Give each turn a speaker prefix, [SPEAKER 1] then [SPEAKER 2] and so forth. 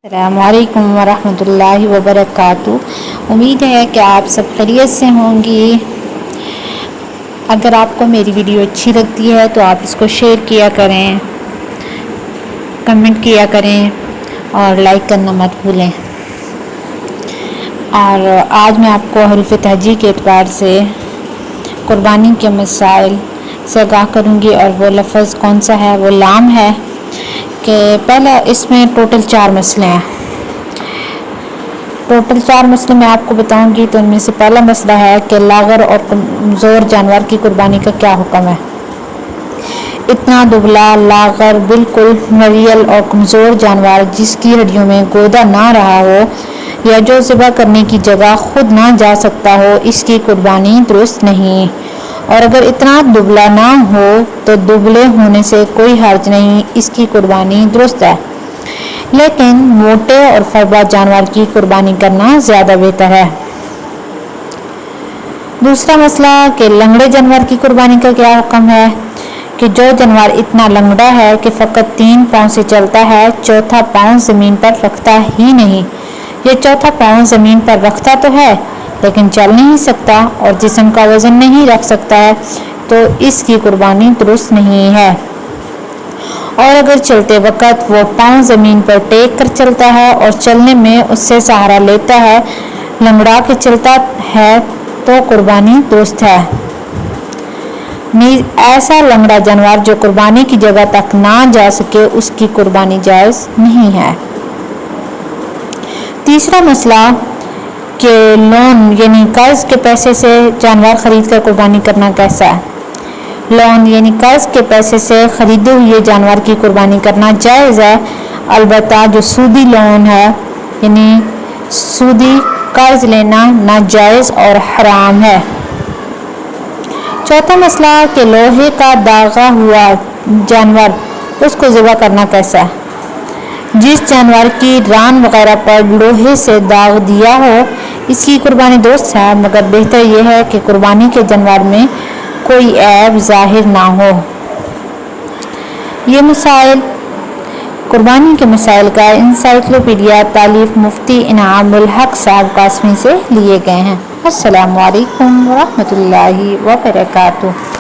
[SPEAKER 1] अस्सलामु अलैकुम वरहमतुल्लाहि वबरकातुहू। उम्मीद है कि आप सब खैरियत से होंगी। अगर आपको मेरी वीडियो अच्छी लगती है तो आप इसको शेयर किया करें, कमेंट किया करें और लाइक करना मत भूलें। और आज मैं आपको हरूफ तहजी के एतबार से कुर्बानी के मसाइल से आगाह करूँगी। और वो लफ्ज़ कौन सा है, वो लाम है। कि पहला इसमें टोटल 4 मसले हैं। टोटल 4 मसले मैं आपको बताऊंगी। तो इनमें से पहला मसला है कि लागर और कमज़ोर जानवर की कुर्बानी का क्या हुक्म है। इतना दुबला, लागर, बिल्कुल मरियल और कमज़ोर जानवर जिसकी हड्डियों में गोदा ना रहा हो या जो ज़िबा करने की जगह खुद ना जा सकता हो, इसकी कुर्बानी दुरुस्त नहीं। और अगर इतना दुबला ना हो तो दुबले होने से कोई हर्ज नहीं, इसकी कुर्बानी दुरुस्त है। लेकिन मोटे और फरबा जानवर की कुर्बानी करना ज़्यादा बेहतर है। दूसरा मसला कि लंगड़े जानवर की कुर्बानी का क्या हुक्म है। कि जो जानवर इतना लंगड़ा है कि फ़कत 3 पाँव से चलता है, चौथा पाँव ज़मीन पर रखता ही नहीं। ये चौथा पाँव ज़मीन पर रखता तो है लेकिन चल नहीं सकता और जिस्म का वज़न नहीं रख सकता है, तो इसकी कुर्बानी दुरुस्त नहीं है। और अगर चलते वक्त वो पाँव ज़मीन पर टेक कर चलता है और चलने में उससे सहारा लेता है, लंगड़ा के चलता है, तो कुर्बानी दुरुस्त है। ऐसा लंगड़ा जानवर जो कुर्बानी की जगह तक ना जा सके, उसकी कुर्बानी जायज़ नहीं है। तीसरा मसला कि लोन यानी कर्ज के पैसे से जानवर खरीद कर कुर्बानी करना कैसा है। लोन यानी कर्ज के पैसे से खरीदे हुए जानवर की कुर्बानी करना जायज़ है, अलबत्ता जो सूदी लोन है यानी सूदी कर्ज लेना नाजायज़ और हराम है। चौथा मसला कि लोहे का दागा हुआ जानवर, उसको ज़िबा करना कैसा है। जिस जानवर की रान वगैरह पर लोहे से दाग दिया हो, इसकी कुर्बानी दुरुस्त है, मगर बेहतर यह है कि कुर्बानी के जानवर में कोई ऐब ज़ाहिर ना हो। ये मसाइल कुर्बानी के मसाइल का इंसाइक्लोपीडिया तालीफ मुफ्ती इनामुल हक साहब कासमी से लिए गए हैं। अस्सलामु अलैकुम वरहमतुल्लाहि वबरकातुहू।